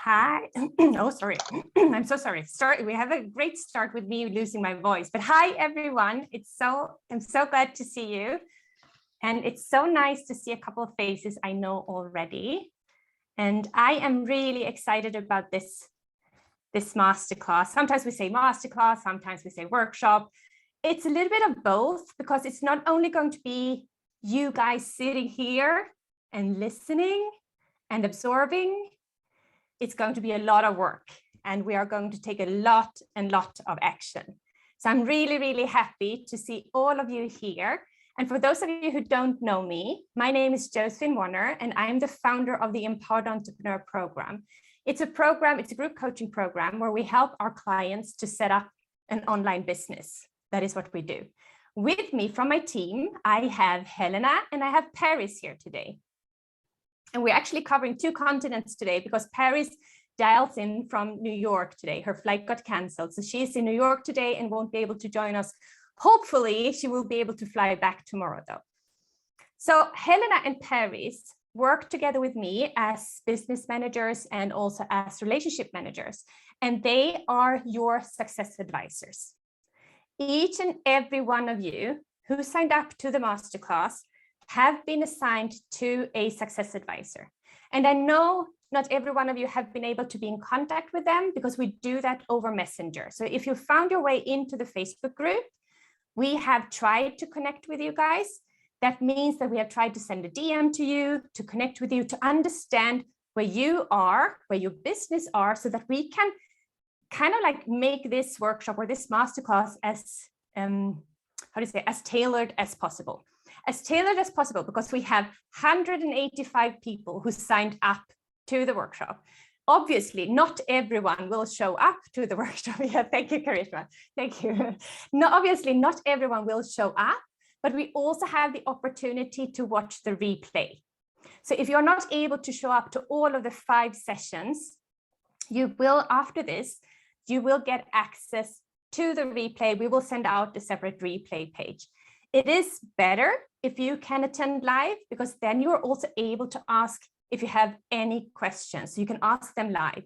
Hi. Oh, sorry. I'm so sorry. We have a great start with me losing my voice. But hi, everyone. I'm so glad to see you. And it's so nice to see a couple of faces I know already. And I am really excited about this masterclass. Sometimes we say masterclass, sometimes we say workshop. It's a little bit of both, because it's not only going to be you guys sitting here and listening and absorbing. It's going to be a lot of work, and we are going to take a lot of action. So I'm really, really happy to see all of you here. And for those of you who don't know me, my name is Josephine Warner, and I'm the founder of the Empowered Entrepreneur Program. It's a group coaching program where we help our clients to set up an online business. That is what we do. With me from my team, I have Helena and I have Paris here today. And we're actually covering 2 continents today because Paris dials in from New York today. Her flight got canceled. So she's in New York today and won't be able to join us. Hopefully, she will be able to fly back tomorrow, though. So Helena and Paris work together with me as business managers and also as relationship managers. And they are your success advisors. Each and every one of you who signed up to the masterclass have been assigned to a success advisor. And I know not every one of you have been able to be in contact with them because we do that over Messenger. So if you found your way into the Facebook group, we have tried to connect with you guys. That means that we have tried to send a DM to you, to connect with you, to understand where you are, where your business are, so that we can kind of like make this workshop or this masterclass as, as tailored as possible. As tailored as possible, because we have 185 people who signed up to the workshop. Obviously, not everyone will show up to the workshop. Yeah, thank you, Karishma. Thank you. No, obviously, not everyone will show up, but we also have the opportunity to watch the replay. So if you're not able to show up to all of the 5 sessions, you will, after this, you will get access to the replay. We will send out a separate replay page. It is better if you can attend live, because then you're also able to ask if you have any questions. You can ask them live.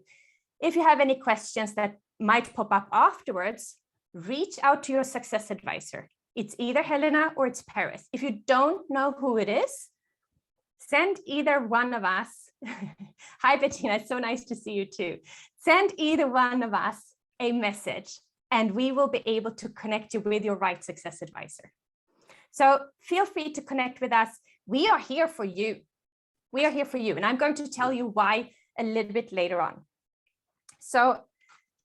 If you have any questions that might pop up afterwards, reach out to your success advisor. It's either Helena or it's Paris. If you don't know who it is, send either one of us. Hi, Bettina, it's so nice to see you too. Send either one of us a message and we will be able to connect you with your right success advisor. So feel free to connect with us. We are here for you. We are here for you. And I'm going to tell you why a little bit later on. So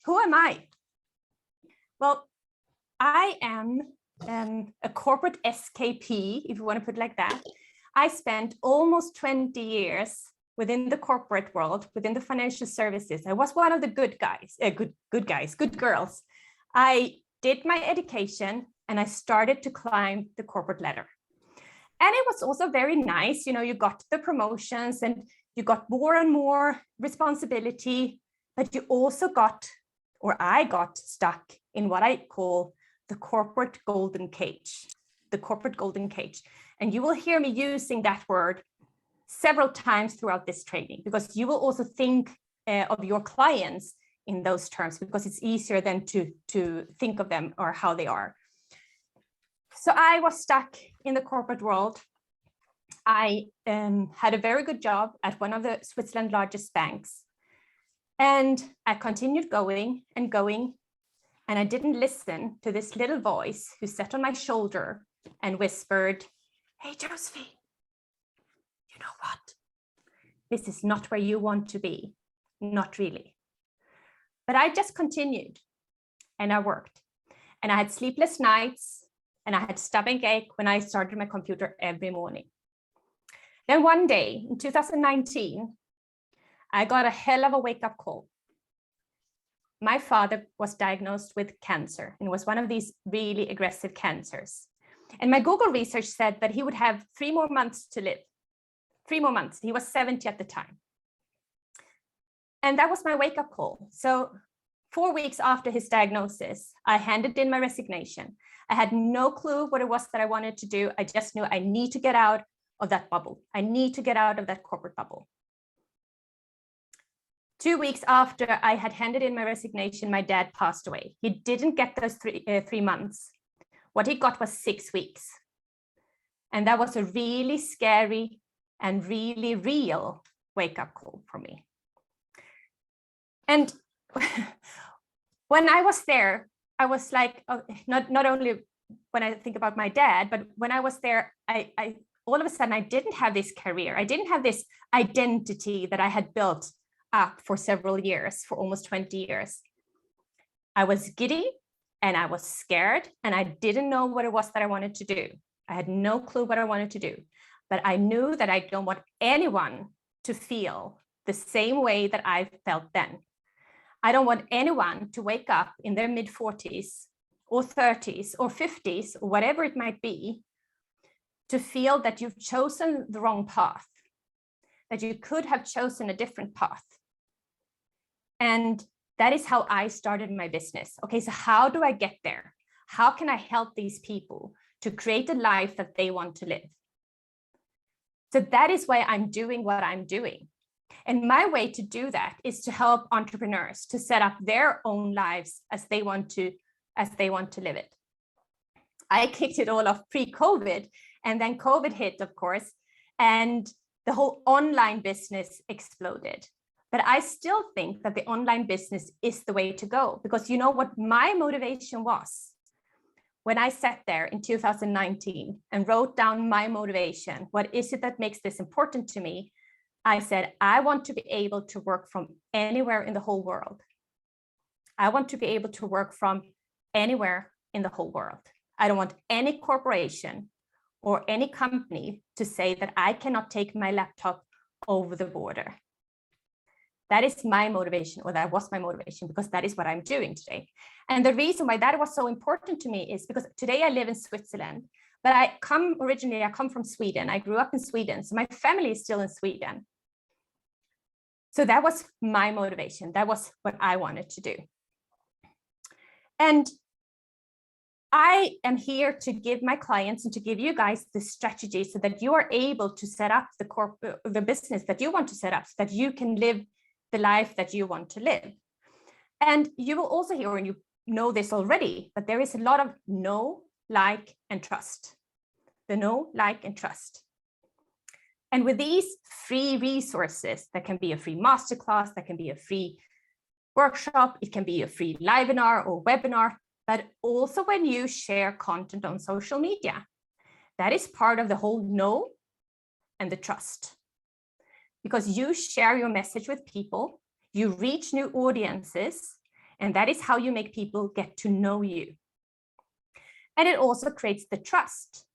who am I? Well, I am a corporate SKP, if you want to put it like that. I spent almost 20 years within the corporate world, within the financial services. I was one of the good girls. I did my education and I started to climb the corporate ladder. And it was also very nice. You know, you got the promotions and you got more and more responsibility, but you also got, or I got stuck in what I call the corporate golden cage, And you will hear me using that word several times throughout this training, because you will also think of your clients in those terms, because it's easier than to think of them or how they are. So I was stuck in the corporate world. I had a very good job at one of the Switzerland's largest banks. And I continued going and going. And I didn't listen to this little voice who sat on my shoulder and whispered, "Hey, Josephine, you know what? This is not where you want to be. Not really." But I just continued and I worked. And I had sleepless nights. And I had stomach ache when I started my computer every morning. Then one day in 2019, I got a hell of a wake-up call. My father was diagnosed with cancer, and it was one of these really aggressive cancers. And my Google research said that he would have 3 more months to live. 3 more months. He was 70 at the time. And that was my wake-up call. So 4 weeks after his diagnosis, I handed in my resignation. I had no clue what it was that I wanted to do. I just knew I need to get out of that bubble. I need to get out of that corporate bubble. 2 weeks after I had handed in my resignation, my dad passed away. He didn't get those 3 months. What he got was 6 weeks. And that was a really scary and really real wake-up call for me. And when I was there, I was like, oh, not only when I think about my dad, but when I was there, I all of a sudden, I didn't have this career. I didn't have this identity that I had built up for several years, for almost 20 years. I was giddy and I was scared and I didn't know what it was that I wanted to do. I had no clue what I wanted to do, but I knew that I don't want anyone to feel the same way that I felt then. I don't want anyone to wake up in their mid-40s or 30s or 50s or whatever it might be to feel that you've chosen the wrong path, that you could have chosen a different path. And that is how I started my business. Okay, so how do I get there? How can I help these people to create a life that they want to live? So that is why I'm doing what I'm doing. And my way to do that is to help entrepreneurs to set up their own lives as they want to live it. I kicked it all off pre-COVID, and then COVID hit, of course, and the whole online business exploded. But I still think that the online business is the way to go, because you know what my motivation was? When I sat there in 2019 and wrote down my motivation, what is it that makes this important to me? I said, I want to be able to work from anywhere in the whole world. I want to be able to work from anywhere in the whole world. I don't want any corporation or any company to say that I cannot take my laptop over the border. That is my motivation, or that was my motivation, because that is what I'm doing today. And the reason why that was so important to me is because today I live in Switzerland, but I come from Sweden. I grew up in Sweden, so my family is still in Sweden. So that was my motivation. That was what I wanted to do. And I am here to give my clients and to give you guys the strategy so that you are able to set up the business that you want to set up, so that you can live the life that you want to live. And you will also hear, and you know this already, but there is a lot of know, like, and trust. The know, like, and trust. And with these free resources, that can be a free masterclass, that can be a free workshop, it can be a free webinar or webinar, but also when you share content on social media, that is part of the whole know and the trust. Because you share your message with people, you reach new audiences, and that is how you make people get to know you. And it also creates the trust,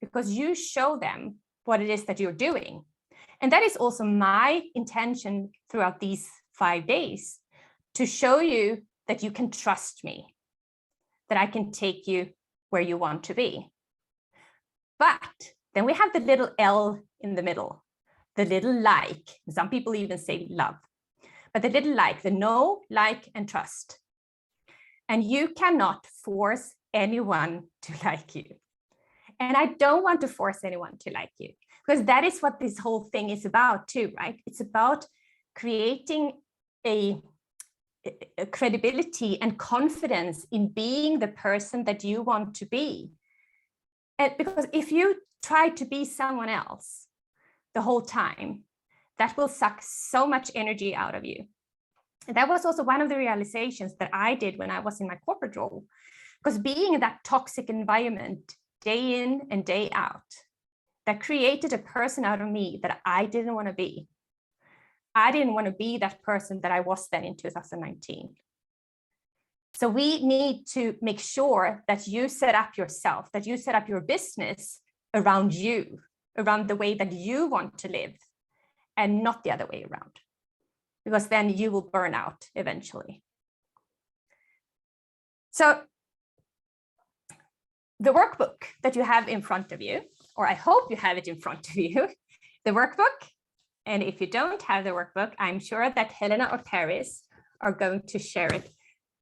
because you show them what it is that you're doing. And that is also my intention throughout these 5 days, to show you that you can trust me, that I can take you where you want to be. But then we have the little L in the middle, the little like. Some people even say love, but the little like, the know, like, and trust. And you cannot force anyone to like you. And I don't want to force anyone to like you, because that is what this whole thing is about too, right? It's about creating a credibility and confidence in being the person that you want to be. And because if you try to be someone else the whole time, that will suck so much energy out of you. And that was also one of the realizations that I did when I was in my corporate role, because being in that toxic environment day in and day out, that created a person out of me that I didn't want to be. I didn't want to be that person that I was then in 2019. So we need to make sure that you set up yourself, that you set up your business around you, around the way that you want to live, and not the other way around, because then you will burn out eventually. So the workbook that you have in front of you, or I hope you have it in front of you, the workbook. And if you don't have the workbook, I'm sure that Helena or Paris are going to share it.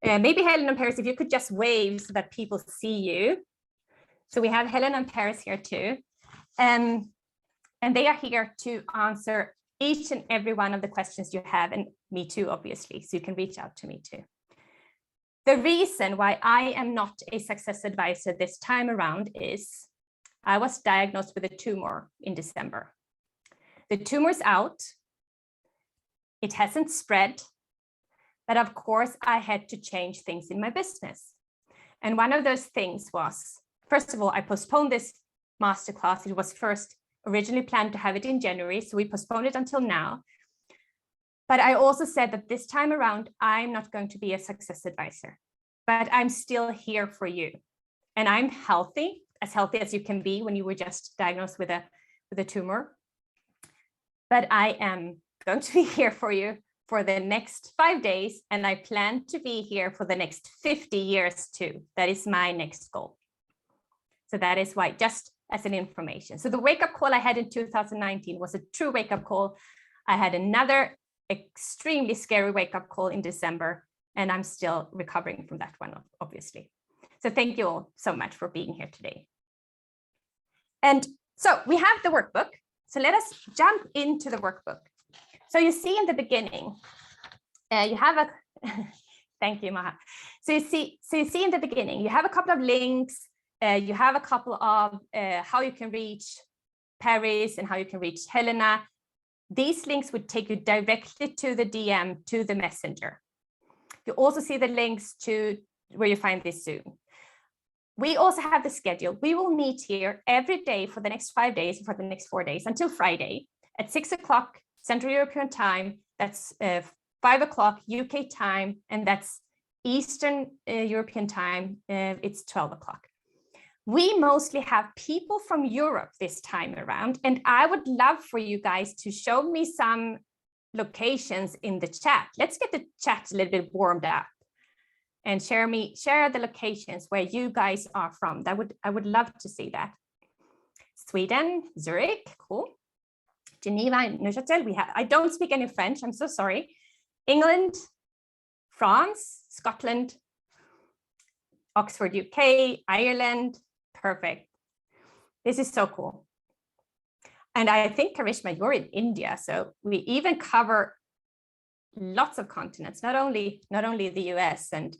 Maybe Helena and Paris, if you could just wave so that people see you. So we have Helena and Paris here too. And they are here to answer each and every one of the questions you have, and me too, obviously, so you can reach out to me too. The reason why I am not a success advisor this time around is I was diagnosed with a tumor in December. The tumor's out. It hasn't spread, but of course I had to change things in my business. And one of those things was, first of all, I postponed this masterclass. It was first originally planned to have it in January, so we postponed it until now. But I also said that this time around, I'm not going to be a success advisor, but I'm still here for you. And I'm healthy as you can be when you were just diagnosed with a tumor. But I am going to be here for you for the next 5 days, and I plan to be here for the next 50 years too. That is my next goal. So that is why, just as an information. So the wake-up call I had in 2019 was a true wake-up call. I had another extremely scary wake-up call in December, and I'm still recovering from that one, obviously. So thank you all so much for being here today. And so we have the workbook. So let us jump into the workbook. So you see in the beginning, you have a, thank you, Maha. So you see in the beginning, you have a couple of links. You have a couple of how you can reach Paris and how you can reach Helena. These links would take you directly to the DM, to the messenger. You also see the links to where you find this Zoom. We also have the schedule. We will meet here every day for the next 5 days, for the next 4 days until Friday at 6 o'clock Central European time. That's 5 o'clock UK time, and that's Eastern European time. It's 12 o'clock. We mostly have people from Europe this time around, and I would love for you guys to show me some locations in the chat. Let's get the chat a little bit warmed up and share the locations where you guys are from. I would love to see that. Sweden, Zurich, cool. Geneva, Neuchâtel. I don't speak any French, I'm so sorry. England, France, Scotland, Oxford, UK, Ireland. Perfect. This is so cool. And I think, Karishma, you're in India, so we even cover lots of continents, not only the US and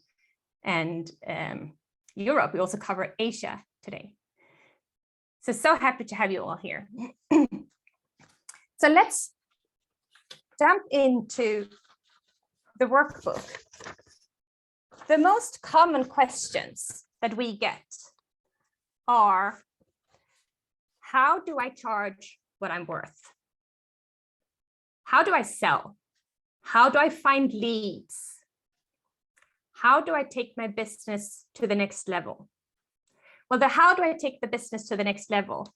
Europe, we also cover Asia today. So happy to have you all here. So let's jump into the workbook. The most common questions that we get are, how do I charge what I'm worth? How do I sell? How do I find leads? How do I take my business to the next level? Well, how do I take the business to the next level?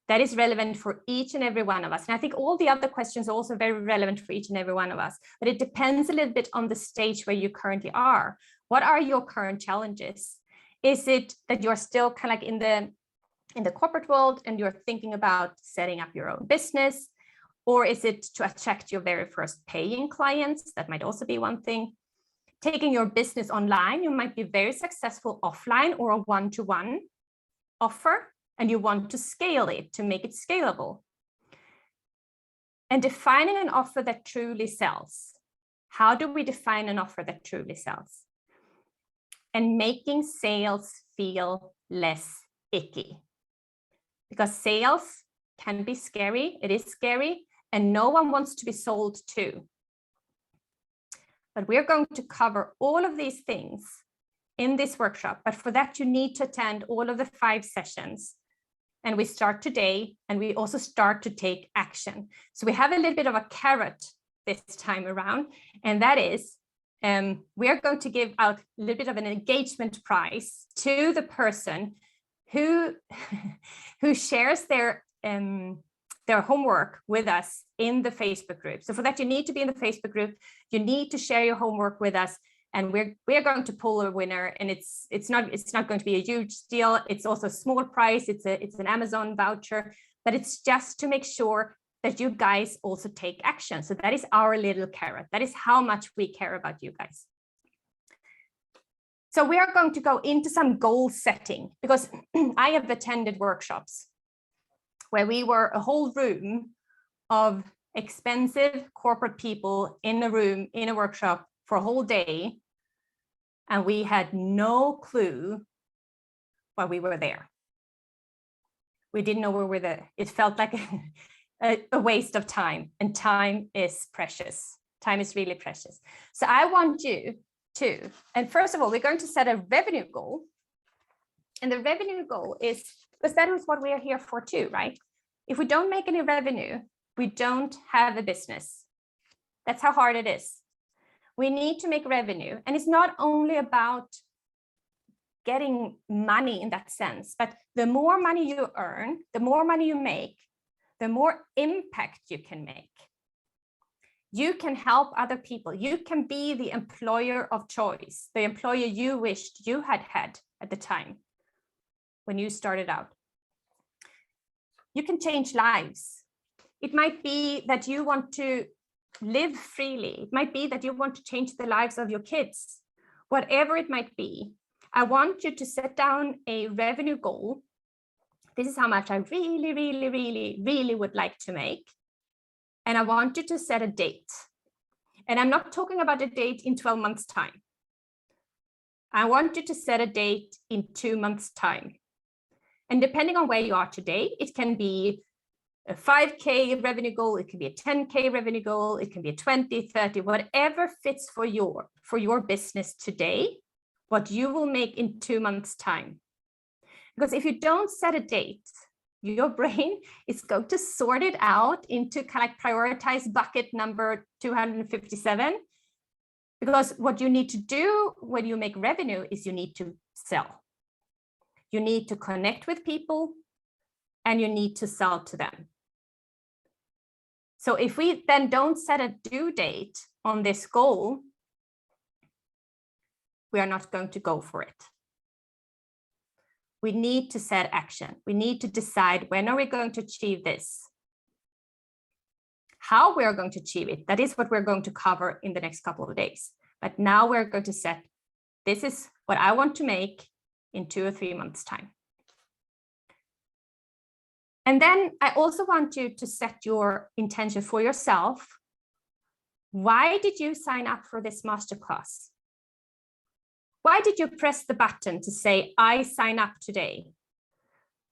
That is relevant for each and every one of us. And I think all the other questions are also very relevant for each and every one of us, but it depends a little bit on the stage where you currently are. What are your current challenges? Is it that you're still kind of like in the corporate world and you're thinking about setting up your own business? Or is it to attract your very first paying clients? That might also be one thing. Taking your business online, you might be very successful offline or a one-to-one offer, and you want to scale it to make it scalable. And defining an offer that truly sells. How do we define an offer that truly sells? And making sales feel less icky. Because sales can be scary, it is scary, and no one wants to be sold to. But we're going to cover all of these things in this workshop. But for that, you need to attend all of the 5 sessions. And we start today, and we also start to take action. So we have a little bit of a carrot this time around, and that is, we are going to give out a little bit of an engagement prize to the person who shares their homework with us in the Facebook group. So for that, you need to be in the Facebook group. You need to share your homework with us, and we're going to pull a winner. And it's not going to be a huge deal. It's also a small price. It's an Amazon voucher, but it's just to make sure that you guys also take action. So that is our little carrot. That is how much we care about you guys. So we are going to go into some goal setting, because I have attended workshops where we were a whole room of expensive corporate people in a room, in a workshop for a whole day, and we had no clue why we were there. We didn't know we were there. It felt like a waste of time, and time is precious. Time is really precious. So I want you to, and first of all, we're going to set a revenue goal. And the revenue goal is, because that is what we are here for too, right? If we don't make any revenue, we don't have a business. That's how hard it is. We need to make revenue. And it's not only about getting money in that sense, but the more money you earn, the more money you make, the more impact you can make. You can help other people. You can be the employer of choice, the employer you wished you had had at the time when you started out. You can change lives. It might be that you want to live freely. It might be that you want to change the lives of your kids. Whatever it might be, I want you to set down a revenue goal. This is how much I really, really, really, really would like to make. And I want you to set a date. And I'm not talking about a date in 12 months' time. I want you to set a date in 2 months' time. And depending on where you are today, it can be a 5K revenue goal, it can be a 10K revenue goal, it can be a 20, 30, whatever fits for your business today, what you will make in 2 months' time. Because if you don't set a date, your brain is going to sort it out into kind of like prioritize bucket number 257. Because what you need to do when you make revenue is you need to sell. You need to connect with people and you need to sell to them. So if we then don't set a due date on this goal, we are not going to go for it. We need to set action. We need to decide, when are we going to achieve this? How we are going to achieve it, that is what we're going to cover in the next couple of days. But now we're going to set, this is what I want to make in 2 or 3 months' time. And then I also want you to set your intention for yourself. Why did you sign up for this masterclass? Why did you press the button to say, I sign up today?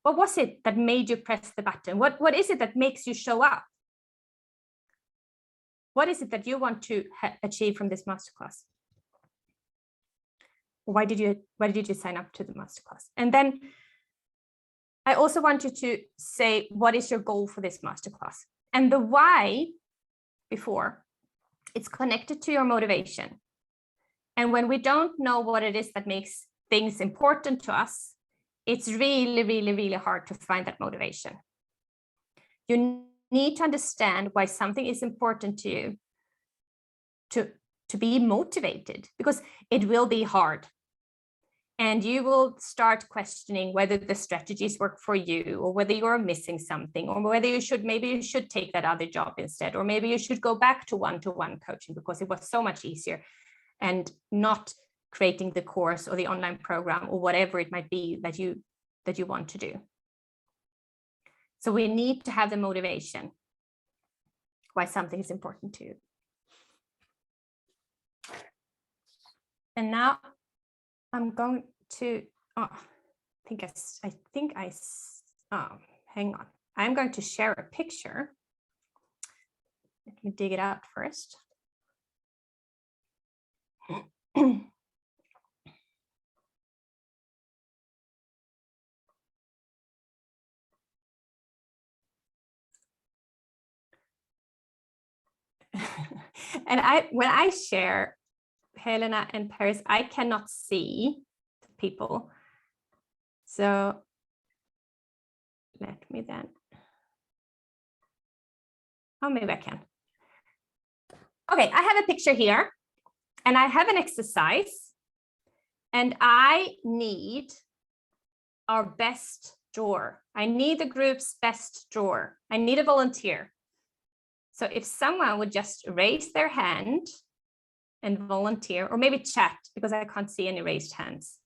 What was it that made you press the button? What is it that makes you show up? What is it that you want to achieve from this masterclass? Why did you sign up to the masterclass? And then I also want you to say, what is your goal for this masterclass? And the why before, it's connected to your motivation. And when we don't know what it is that makes things important to us, it's really, really, really hard to find that motivation. You need to understand why something is important to you to be motivated, because it will be hard. And you will start questioning whether the strategies work for you, or whether you're missing something, or whether maybe you should take that other job instead, or maybe you should go back to one-to-one coaching because it was so much easier, and not creating the course or the online program or whatever it might be that you want to do. So we need to have the motivation why something is important to you. And now I'm going to, hang on. I'm going to share a picture. Let me dig it out first. And when I share Helena and Paris, I cannot see the people. So let me then. Oh, maybe I can. Okay, I have a picture here and I have an exercise, and I need our best drawer. I need the group's best drawer. I need a volunteer. So if someone would just raise their hand and volunteer, or maybe chat, because I can't see any raised hands.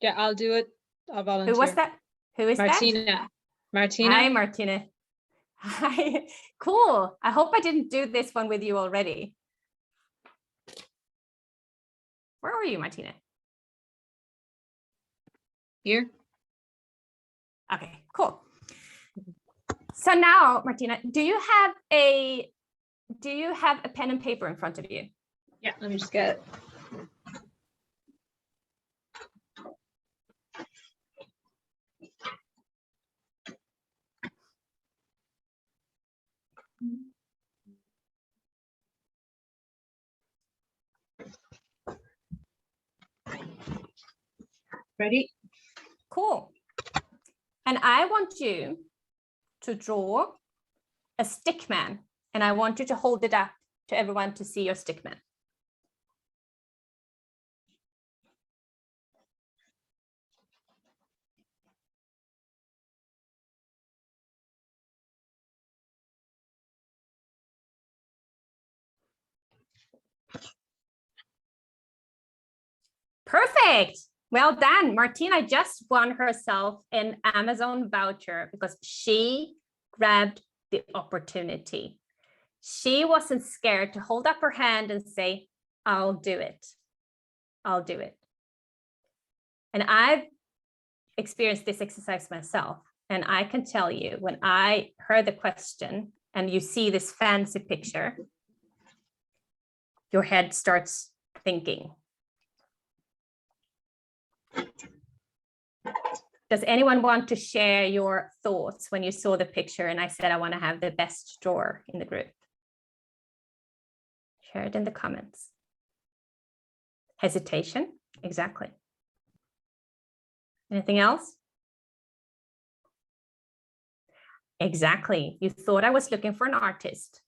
Yeah, I'll do it. I'll volunteer. Who was that? Who is Martina. that? Martina. Hi, Martina. Hi. Cool. I hope I didn't do this one with you already. Where are you, Martina? Here. Okay, cool. So now, Martina, do you have a pen and paper in front of you? Yeah, let me just get it. Ready? Cool. And I want you to draw a stick man, and I want you to hold it up to everyone to see your stick man. Perfect. Well done. Martina just won herself an Amazon voucher because she grabbed the opportunity. She wasn't scared to hold up her hand and say, I'll do it. I'll do it. And I've experienced this exercise myself. And I can tell you, when I heard the question and you see this fancy picture, your head starts thinking. Does anyone want to share your thoughts when you saw the picture and I said I want to have the best drawer in the group? Share it in the comments. Hesitation? Exactly. Anything else? Exactly. You thought I was looking for an artist.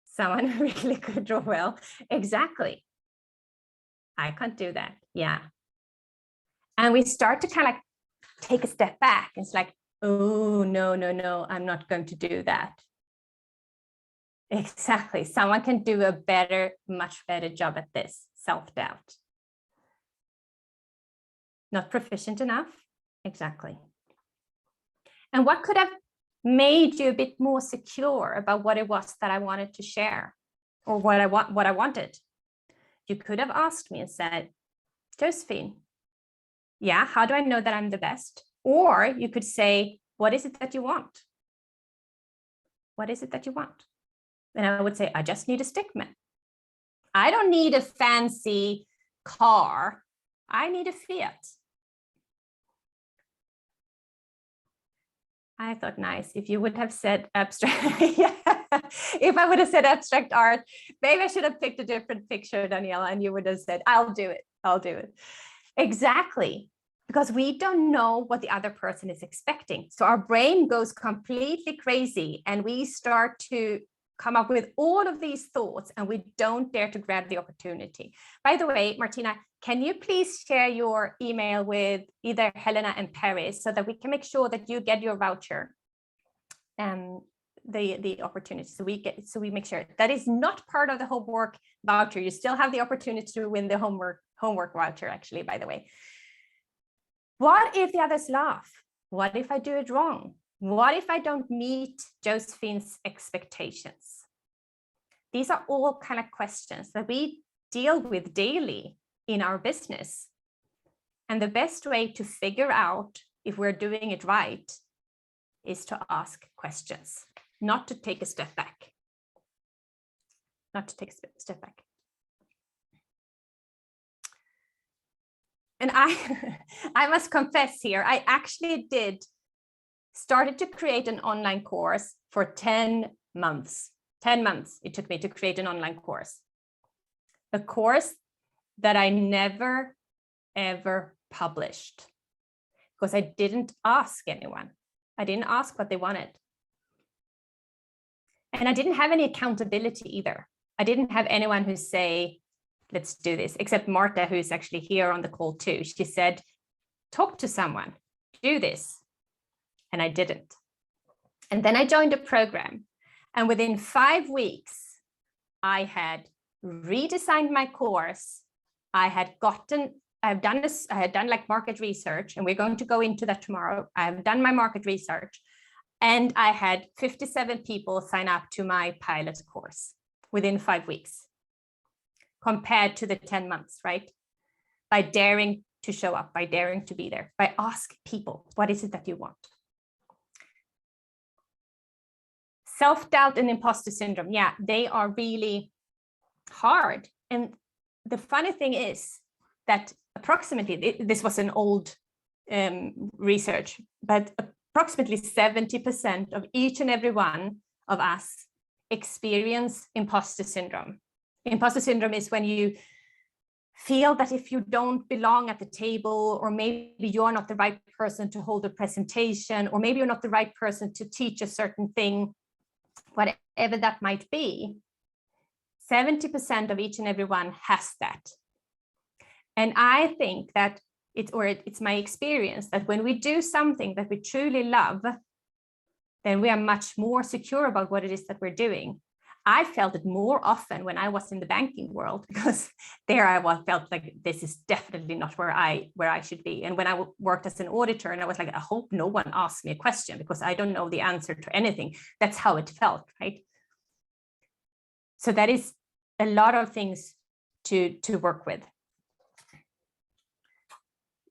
Someone who really could draw well. Exactly. I can't do that. Yeah. And we start to kind of like take a step back. It's like, oh, no, I'm not going to do that. Exactly. Someone can do a better, much better job at this. Self-doubt. Not proficient enough. Exactly. And what could have made you a bit more secure about what it was that I wanted to share or what I wanted? You could have asked me and said, Josephine, yeah, how do I know that I'm the best? Or you could say, what is it that you want? What is it that you want? And I would say, I just need a stickman. I don't need a fancy car. I need a Fiat. I thought, nice. If you would have said abstract, yeah. If I would have said abstract art, maybe I should have picked a different picture, Daniela, and you would have said, I'll do it. I'll do it. Exactly. Because we don't know what the other person is expecting. So our brain goes completely crazy and we start to come up with all of these thoughts and we don't dare to grab the opportunity. By the way, Martina, can you please share your email with either Helena and Paris so that we can make sure that you get your voucher and the opportunity. So we make sure that is not part of the homework voucher. You still have the opportunity to win the homework voucher, actually, by the way. What if the others laugh? What if I do it wrong? What if I don't meet Josephine's expectations? These are all kind of questions that we deal with daily in our business. And the best way to figure out if we're doing it right is to ask questions, not to take a step back. Not to take a step back. And I must confess here, I actually started to create an online course for 10 months. 10 months it took me to create an online course. A course that I never, ever published because I didn't ask anyone. I didn't ask what they wanted. And I didn't have any accountability either. I didn't have anyone who say, let's do this, except Marta, who's actually here on the call too. She said, talk to someone, do this. And I didn't. And then I joined a program. And within 5 weeks, I had redesigned my course. I had done like market research, and we're going to go into that tomorrow. I have done my market research. And I had 57 people sign up to my pilot course within 5 weeks, compared to the 10 months, right? By daring to show up, by daring to be there, by ask people, what is it that you want? Self-doubt and imposter syndrome, yeah, they are really hard. And the funny thing is that approximately, this was an old research, but approximately 70% of each and every one of us experience imposter syndrome. Imposter syndrome is when you feel that if you don't belong at the table, or maybe you're not the right person to hold a presentation, or maybe you're not the right person to teach a certain thing, whatever that might be, 70% of each and every one has that. And I think that it's my experience that when we do something that we truly love, then we are much more secure about what it is that we're doing. I felt it more often when I was in the banking world, because there I felt like this is definitely not where I should be. And when I worked as an auditor, and I was like, I hope no one asks me a question because I don't know the answer to anything. That's how it felt, right? So that is a lot of things to work with.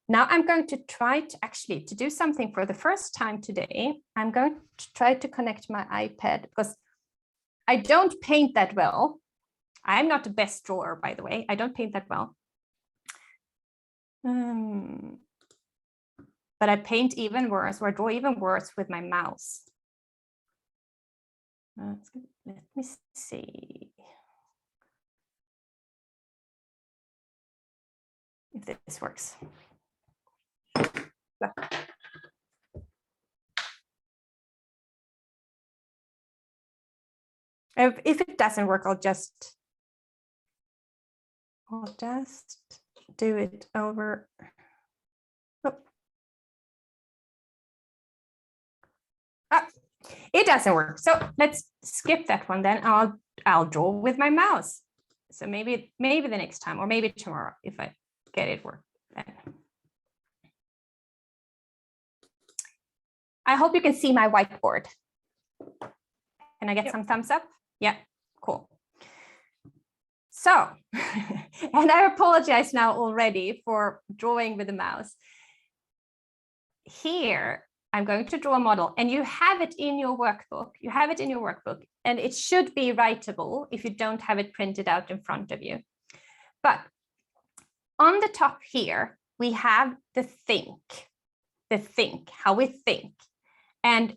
Now I'm going to try to do something for the first time today. I'm going to try to connect my iPad, because I don't paint that well. I'm not the best drawer, by the way. I don't paint that well. But I paint even worse, or I draw even worse with my mouse. Let me see if this works. If it doesn't work, I'll just do it over. Oh. It doesn't work. So let's skip that one then. I'll draw with my mouse. So maybe the next time, or maybe tomorrow, if I get it work. I hope you can see my whiteboard. Can I get some thumbs up? Yeah, cool. So, and I apologize now already for drawing with the mouse. Here, I'm going to draw a model, and you have it in your workbook. You have it in your workbook, and it should be writable if you don't have it printed out in front of you. But on the top here, we have the think, how we think. And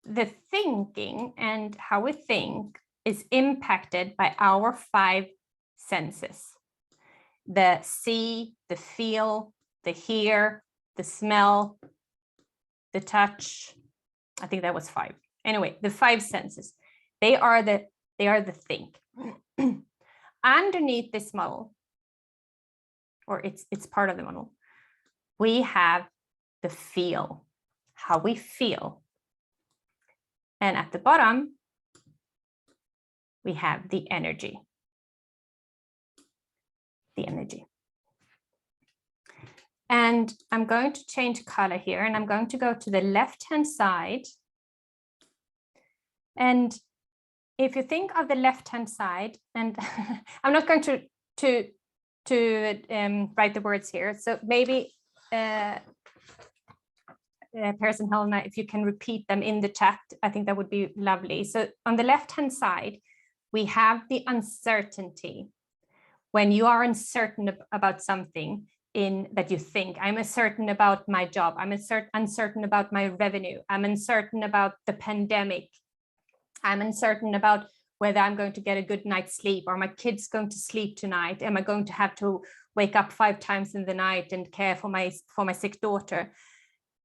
the thinking and how we think is impacted by our 5 senses: the see, the feel, the hear, the smell, the touch. I think that was 5. Anyway, the 5 senses, they are the think. Underneath this model, or it's part of the model, we have the feel, how we feel. And at the bottom, we have the energy. The energy. And I'm going to change color here, and I'm going to go to the left-hand side. And if you think of the left-hand side, and I'm not going to write the words here, so maybe person Helena, if you can repeat them in the chat, I think that would be lovely. So on the left-hand side, we have the uncertainty. When you are uncertain about something that you think, I'm uncertain about my job, I'm uncertain about my revenue, I'm uncertain about the pandemic, I'm uncertain about whether I'm going to get a good night's sleep, or my kid's going to sleep tonight, am I going to have to wake up 5 times in the night and care for my sick daughter?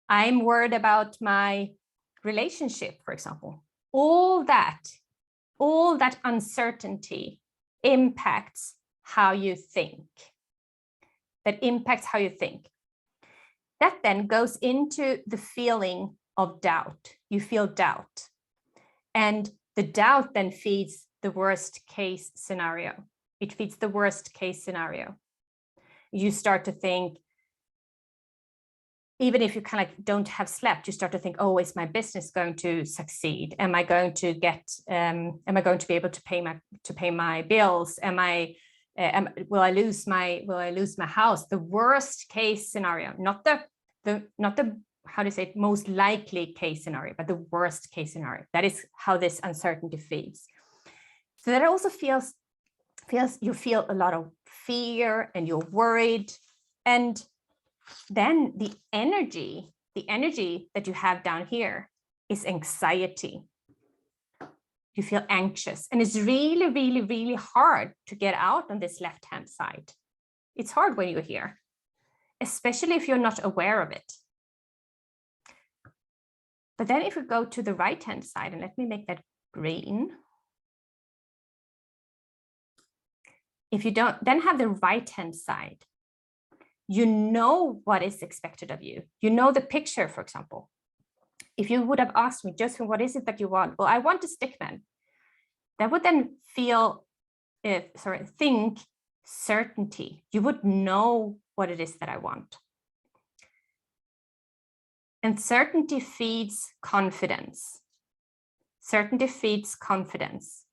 I'm worried about my relationship, for example. All that uncertainty impacts how you think. That impacts how you think. That then goes into the feeling of doubt. You feel doubt. And the doubt then feeds the worst case scenario. It feeds the worst case scenario. You start to think, even if you kind of like don't have slept, you start to think, oh, is my business going to succeed? Am I going to be able to pay my bills? Will I lose my house? The worst case scenario, not the how do you say it, most likely case scenario, but the worst case scenario. That is how this uncertainty feels. So that also feels you feel a lot of fear and you're worried. And then the energy that you have down here is anxiety. You feel anxious, and it's really, really, really hard to get out on this left-hand side. It's hard when you're here, especially if you're not aware of it. But then if we go to the right-hand side, and let me make that green. If you don't then have the right-hand side, you know what is expected of you. You know the picture, for example. If you would have asked me, Josephine, what is it that you want? Well, I want a stickman. That would then think certainty. You would know what it is that I want. And certainty feeds confidence. Certainty feeds confidence.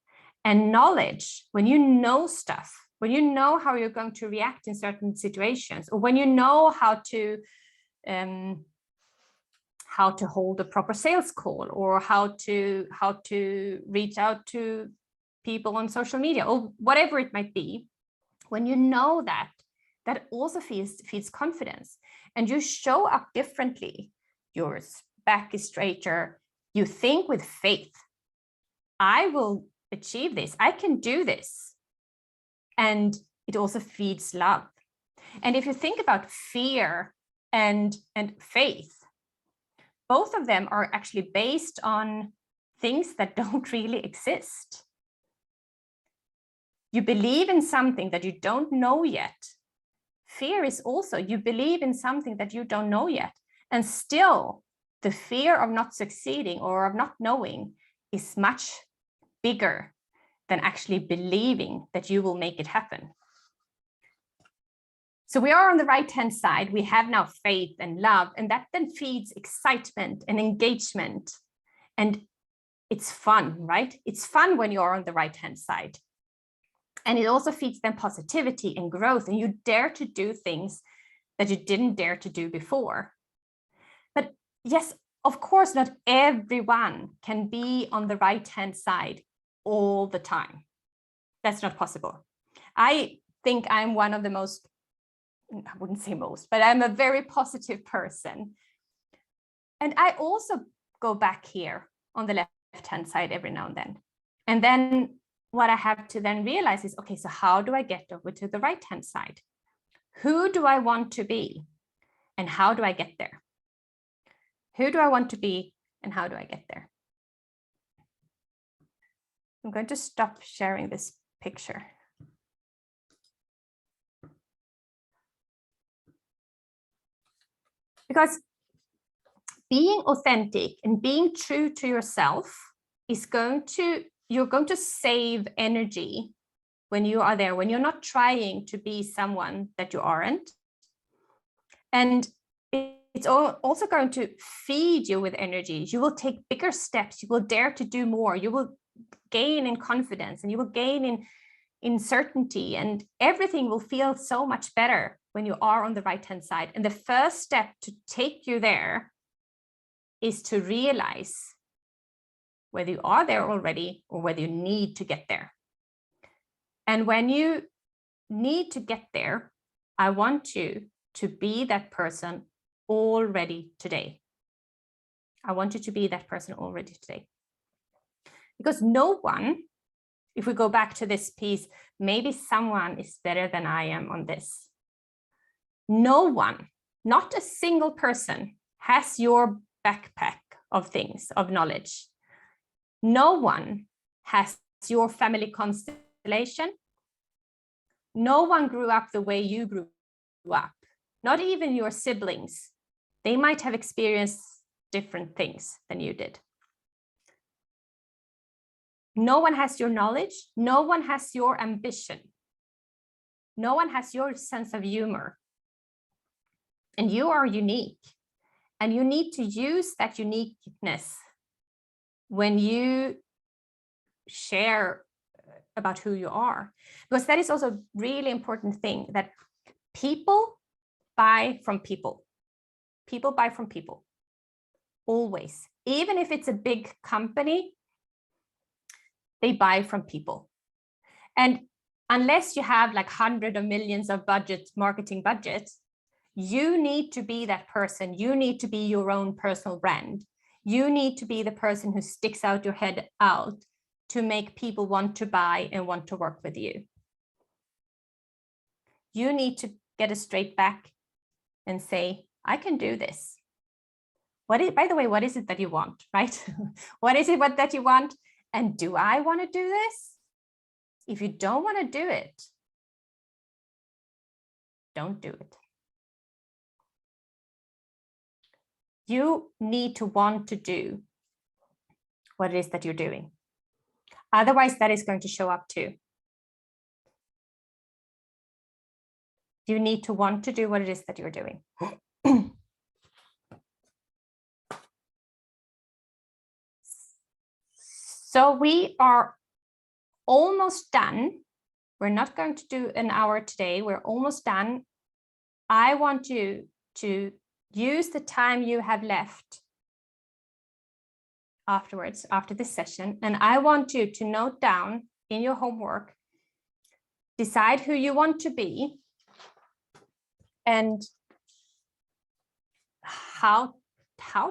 And knowledge, when you know stuff, when you know how you're going to react in certain situations, or when you know how to hold a proper sales call, or how to reach out to people on social media, or whatever it might be, when you know that also feeds confidence, and you show up differently. Your back is straighter. You think with faith. I will achieve this. I can do this. And it also feeds love. And if you think about fear and faith, both of them are actually based on things that don't really exist. You believe in something that you don't know yet. Fear is also, you believe in something that you don't know yet. And still, the fear of not succeeding or of not knowing is much bigger than actually believing that you will make it happen. So we are on the right-hand side. We have now faith and love, and that then feeds excitement and engagement. And it's fun, right? It's fun when you're on the right-hand side. And it also feeds them positivity and growth, and you dare to do things that you didn't dare to do before. But yes, of course, not everyone can be on the right-hand side all the time. That's not possible. I think I'm one of the most, I wouldn't say most, but I'm a very positive person. And I also go back here on the left-hand side every now and then. And then what I have to then realize is, okay, so how do I get over to the right-hand side? Who do I want to be? And how do I get there? Who do I want to be? And how do I get there? I'm going to stop sharing this picture. Because being authentic and being true to yourself is you're going to save energy when you are there, when you're not trying to be someone that you aren't. And it's also going to feed you with energy. You will take bigger steps. You will dare to do more. You will gain in confidence, and you will gain in certainty, and everything will feel so much better when you are on the right-hand side. And the first step to take you there is to realize whether you are there already or whether you need to get there. And when you need to get there, I want you to be that person already today. I want you to be that person already today. Because no one, if we go back to this piece, maybe someone is better than I am on this. No one, not a single person, has your backpack of things, of knowledge. No one has your family constellation. No one grew up the way you grew up, not even your siblings. They might have experienced different things than you did. No one has your knowledge. No one has your ambition. No one has your sense of humor. And you are unique. And you need to use that uniqueness when you share about who you are, because that is also a really important thing, that people buy from people. People buy from people, always. Even if it's a big company, they buy from people. And unless you have like hundreds of millions of marketing budgets, you need to be that person. You need to be your own personal brand. You need to be the person who sticks out your head out to make people want to buy and want to work with you. You need to get a straight back and say, I can do this. By the way, what is it that you want, right? What is it that you want? And do I want to do this? If you don't want to do it, don't do it. You need to want to do what it is that you're doing. Otherwise, that is going to show up too. You need to want to do what it is that you're doing. So we are almost done. We're not going to do an hour today. We're almost done. I want you to use the time you have left afterwards, after this session, and I want you to note down in your homework, decide who you want to be and how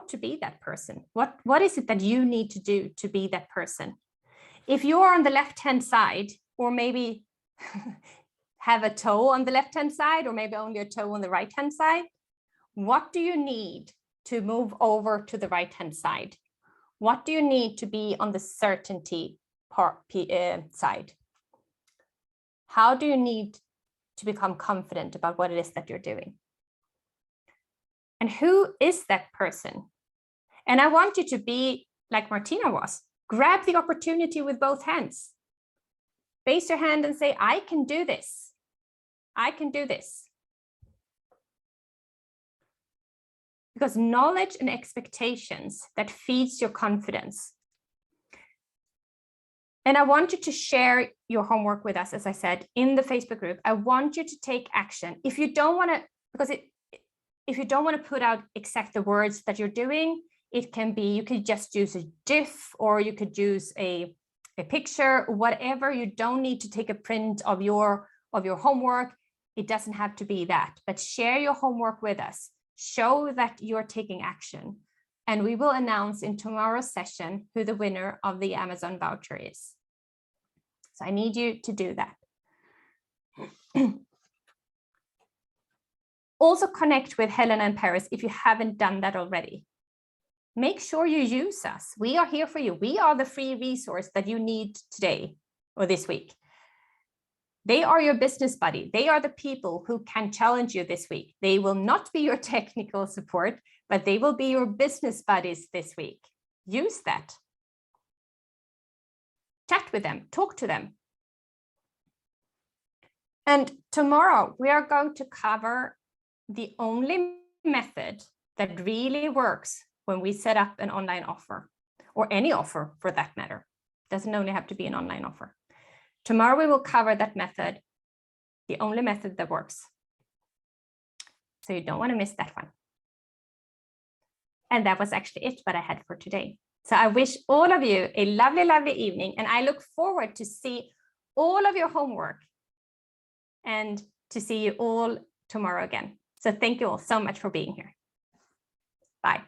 to be that person. What is it that you need to do to be that person? If you're on the left-hand side, or maybe have a toe on the left-hand side, or maybe only a toe on the right-hand side, what do you need to move over to the right-hand side? What do you need to be on the certainty side? How do you need to become confident about what it is that you're doing? And who is that person? And I want you to be like Martina was. Grab the opportunity with both hands. Raise your hand and say, I can do this. I can do this. Because knowledge and expectations, that feeds your confidence. And I want you to share your homework with us, as I said, in the Facebook group. I want you to take action. If you don't want to, if you don't want to put out exact the words that you're doing, it can be, you could just use a GIF, or you could use a picture, whatever. You don't need to take a print of your homework. It doesn't have to be that, but share your homework with us. Show that you're taking action, and we will announce in tomorrow's session who the winner of the Amazon voucher is. So I need you to do that. Also connect with Helena and Paris if you haven't done that already. Make sure you use us. We are here for you. We are the free resource that you need today or this week. They are your business buddy. They are the people who can challenge you this week. They will not be your technical support, but they will be your business buddies this week. Use that. Chat with them, talk to them. And tomorrow we are going to cover the only method that really works when we set up an online offer, or any offer for that matter. Doesn't only have to be an online offer. Tomorrow we will cover that method, the only method that works. So you don't want to miss that one. And that was actually it what I had for today. So I wish all of you a lovely, lovely evening, and I look forward to see all of your homework and to see you all tomorrow again. So thank you all so much for being here. Bye.